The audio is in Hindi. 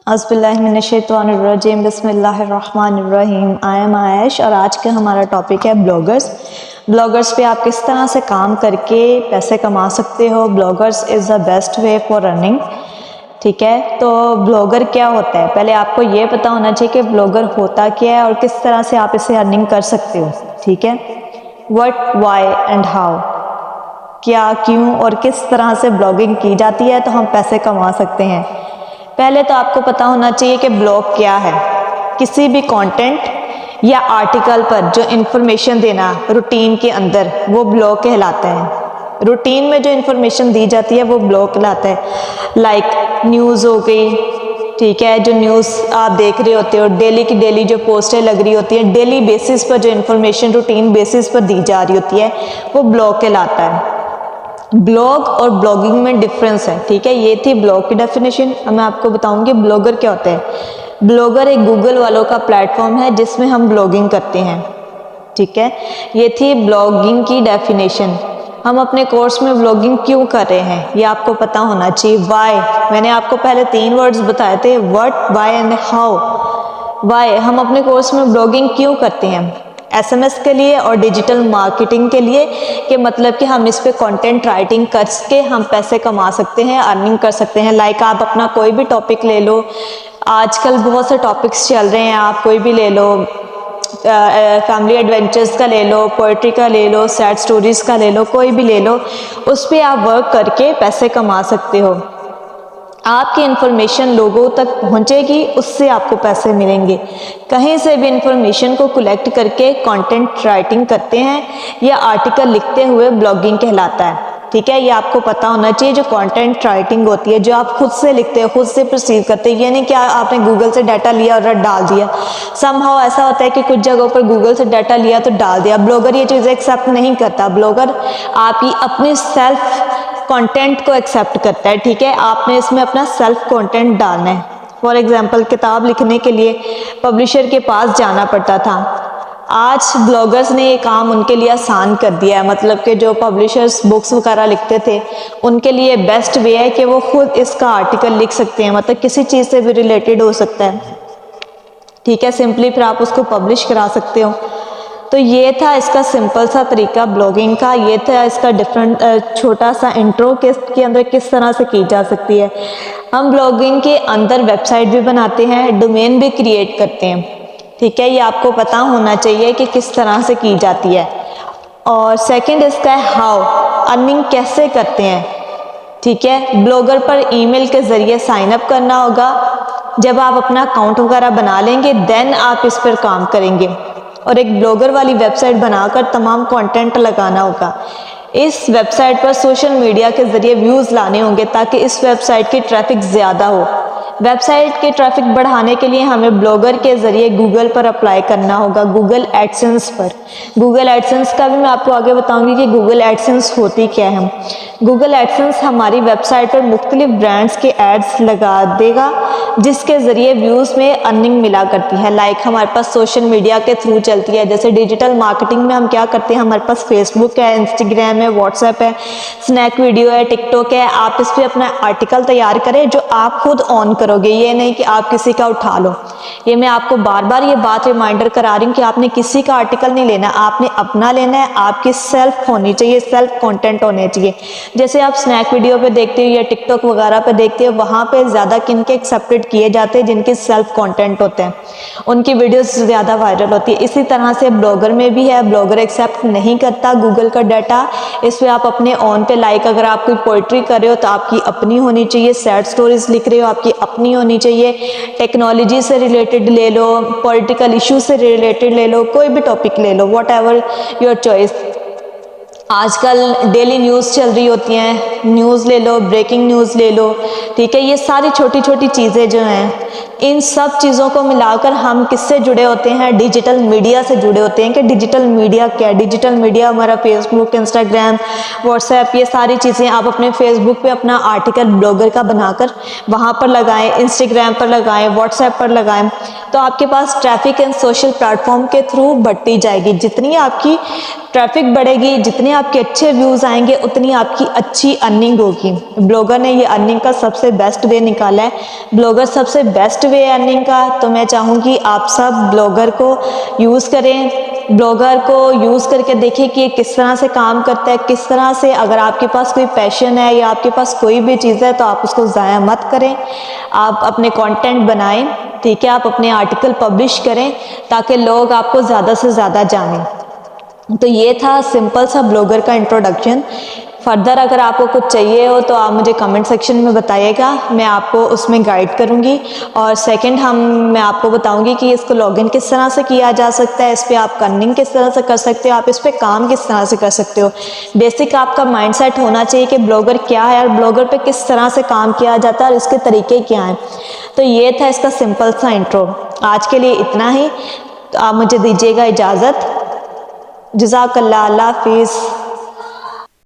अस्बिल्लाहिमिनश्शैतानिर्रजीम बिस्मिल्लाहिर्रहमानिर्रहीम। आई एम आयश और आज का हमारा टॉपिक है ब्लॉगर्स पे आप किस तरह से काम करके पैसे कमा सकते हो। Bloggers is the best way for earning. ठीक है, तो ब्लॉगर क्या होता है, पहले आपको ये पता होना चाहिए कि ब्लॉगर होता क्या है और किस तरह से आप इसे अर्निंग कर सकते हो। ठीक है, व्हाट, व्हाई एंड हाउ, क्या, क्यों और किस तरह से ब्लॉगिंग की जाती है तो हम पैसे कमा सकते हैं। पहले तो आपको पता होना चाहिए कि ब्लॉग क्या है। किसी भी कंटेंट या आर्टिकल पर जो इन्फॉर्मेशन देना रूटीन के अंदर, वो ब्लॉग कहलाता है। रूटीन में जो इन्फॉर्मेशन दी जाती है वो ब्लॉग कहलाता है। लाइक न्यूज़ हो गई, ठीक है, जो न्यूज़ आप देख रहे होते हो, डेली की डेली जो पोस्टें लग रही होती हैं, डेली बेसिस पर जो इन्फॉर्मेशन रूटीन बेसिस पर दी जा रही होती है वो ब्लॉग कहलाता है। ब्लॉग और ब्लॉगिंग में डिफरेंस है। ठीक है, ये थी ब्लॉग की डेफिनेशन। अब मैं आपको बताऊंगी ब्लॉगर क्या होता है। ब्लॉगर एक गूगल वालों का प्लेटफॉर्म है जिसमें हम ब्लॉगिंग करते हैं। ठीक है, ये थी ब्लॉगिंग की डेफिनेशन। हम अपने कोर्स में ब्लॉगिंग क्यों कर रहे हैं ये आपको पता होना चाहिए। वाई, मैंने आपको पहले 3 वर्ड्स बताए थे, what, why and how. Why, हम अपने कोर्स में ब्लॉगिंग क्यों करते हैं, एसएमएस के लिए और डिजिटल मार्केटिंग के लिए, कि मतलब कि हम इस पे कंटेंट राइटिंग करके हम पैसे कमा सकते हैं, अर्निंग कर सकते हैं। लाइक आप अपना कोई भी टॉपिक ले लो, आजकल बहुत से टॉपिक्स चल रहे हैं, आप कोई भी ले लो, फैमिली एडवेंचर्स का ले लो, पोइट्री का ले लो, सैड स्टोरीज़ का ले लो, कोई भी ले लो, उस पर आप वर्क करके पैसे कमा सकते हो। आपकी इन्फॉर्मेशन लोगों तक पहुंचेगी, उससे आपको पैसे मिलेंगे। कहीं से भी इन्फॉर्मेशन को कलेक्ट करके कंटेंट राइटिंग करते हैं या आर्टिकल लिखते हुए ब्लॉगिंग कहलाता है। ठीक है, ये आपको पता होना चाहिए। जो कंटेंट राइटिंग होती है, जो आप खुद से लिखते हो, खुद से परसीव करते हैं, ये नहीं कि आपने गूगल से डाटा लिया और डाल दिया। समहाउ ऐसा होता है कि कुछ जगहों पर गूगल से डाटा लिया तो डाल दिया। ब्लॉगर ये चीज़ें एक्सेप्ट नहीं करता। ब्लॉगर आपकी अपनी सेल्फ कंटेंट को एक्सेप्ट करता है। ठीक है, आपने इसमें अपना सेल्फ कंटेंट डालना है। फॉर एग्जांपल, किताब लिखने के लिए पब्लिशर के पास जाना पड़ता था। आज ब्लॉगर्स ने ये काम उनके लिए आसान कर दिया है। मतलब कि जो पब्लिशर्स बुक्स वगैरह लिखते थे, उनके लिए बेस्ट वे है कि वो खुद इसका आर्टिकल लिख सकते हैं। मतलब किसी चीज़ से भी रिलेटेड हो सकता है। ठीक है, सिंपली फिर आप उसको पब्लिश करा सकते हो। तो ये था इसका सिंपल सा तरीका ब्लॉगिंग का। ये था इसका डिफरेंट छोटा सा इंट्रो के अंदर किस तरह से की जा सकती है। हम ब्लॉगिंग के अंदर वेबसाइट भी बनाते हैं, डोमेन भी क्रिएट करते हैं। ठीक है, ये आपको पता होना चाहिए कि किस तरह से की जाती है। और सेकंड इसका है हाउ, अर्निंग कैसे करते हैं। ठीक है, ब्लॉगर पर ईमेल के ज़रिए साइन अप करना होगा। जब आप अपना अकाउंट वगैरह बना लेंगे देन आप इस पर काम करेंगे और एक ब्लॉगर वाली वेबसाइट बनाकर तमाम कंटेंट लगाना होगा। इस वेबसाइट पर सोशल मीडिया के ज़रिए व्यूज़ लाने होंगे ताकि इस वेबसाइट की ट्रैफिक ज़्यादा हो। वेबसाइट के ट्रैफिक बढ़ाने के लिए हमें ब्लॉगर के ज़रिए गूगल पर अप्लाई करना होगा, गूगल एडसेंस पर। गूगल एडसेंस का भी मैं आपको आगे बताऊंगी कि गूगल एडसेंस होती क्या है। गूगल एडसेंस हमारी वेबसाइट पर मुख्तलिफ ब्रांड्स के एड्स लगा देगा जिसके ज़रिए व्यूज़ में अर्निंग मिला करती है। लाइक हमारे पास सोशल मीडिया के थ्रू चलती है। जैसे डिजिटल मार्केटिंग में हम क्या करते हैं, हमारे पास फेसबुक है, इंस्टाग्राम है, व्हाट्सएप है, स्नैक वीडियो है, टिकटॉक है। आप इस पर अपना आर्टिकल तैयार करें जो आप खुद ऑन करोगे, ये नहीं कि आप किसी का उठा लो। ये मैं आपको बार बार ये बात रिमाइंडर करा रही हूँ कि आपने किसी का आर्टिकल नहीं लेना, आपने अपना लेना है। आपकी सेल्फ होनी चाहिए, सेल्फ कंटेंट होने चाहिए। जैसे आप स्नैक वीडियो पे देखते हो या टिकटॉक वगैरह पे देखते हो, वहाँ पे ज़्यादा किनके एक्सेप्टेड किए जाते हैं, जिनके सेल्फ कंटेंट होते हैं, उनकी वीडियोस ज़्यादा वायरल होती है। इसी तरह से ब्लॉगर में भी है, ब्लॉगर एक्सेप्ट नहीं करता गूगल का डाटा। इस पर आप अपने ऑन पे, लाइक अगर आप कोई पोइट्री कर रहे हो तो आपकी अपनी होनी चाहिए, सैड स्टोरीज लिख रहे हो आपकी अपनी होनी चाहिए, टेक्नोलॉजी से रिलेटेड ले लो, पॉलिटिकल इशू से रिलेटेड ले लो, कोई भी टॉपिक ले लो, वॉट एवर योर चॉइस। आजकल डेली न्यूज़ चल रही होती हैं, न्यूज़ ले लो, ब्रेकिंग न्यूज़ ले लो। ठीक है, ये सारी छोटी छोटी चीज़ें जो हैं, इन सब चीज़ों को मिलाकर हम किससे जुड़े होते हैं, डिजिटल मीडिया से जुड़े होते हैं। कि डिजिटल मीडिया क्या है? डिजिटल मीडिया हमारा फेसबुक, इंस्टाग्राम, व्हाट्सएप, ये सारी चीज़ें। आप अपने फेसबुक पे अपना आर्टिकल ब्लॉगर का बनाकर वहाँ पर लगाएं, इंस्टाग्राम पर लगाएं, व्हाट्सएप पर लगाएं, तो आपके पास ट्रैफिक एंड सोशल प्लेटफॉर्म के थ्रू बढ़ती जाएगी। जितनी आपकी ट्रैफिक बढ़ेगी, जितने आपके अच्छे व्यूज़ आएंगे, उतनी आपकी अच्छी अर्निंग होगी। ब्लॉगर ने ये अर्निंग का सबसे बेस्ट वे निकाला है। ब्लॉगर सबसे बेस्ट वे अर्निंग का, तो मैं चाहूँगी आप सब ब्लॉगर को यूज़ करें, ब्लॉगर को यूज़ करके देखें कि ये किस तरह से काम करता है, किस तरह से। अगर आपके पास कोई पैशन है या आपके पास कोई भी चीज़ है तो आप उसको ज़ाया मत करें, आप अपने कंटेंट बनाएं, ठीक है, आप अपने आर्टिकल पब्लिश करें ताकि लोग आपको ज़्यादा से ज़्यादा जानें। तो ये था सिंपल सा ब्लॉगर का इंट्रोडक्शन। फर्दर अगर आपको कुछ चाहिए हो तो आप मुझे कमेंट सेक्शन में बताइएगा, मैं आपको उसमें गाइड करूंगी। और सेकंड मैं आपको बताऊंगी कि इसको लॉगिन किस तरह से किया जा सकता है, इस पर आप अर्निंग किस तरह से कर सकते हो, आप इस पर काम किस तरह से कर सकते हो। बेसिक आपका माइंडसेट होना चाहिए कि ब्लॉगर क्या है और ब्लॉगर पे किस तरह से काम किया जाता है और इसके तरीके क्या हैं। तो ये था इसका सिंपल सा इंट्रो। आज के लिए इतना ही, तो आप मुझे दीजिएगा इजाज़त। जज़ाकल्लाह, अल्लाह हाफिज़।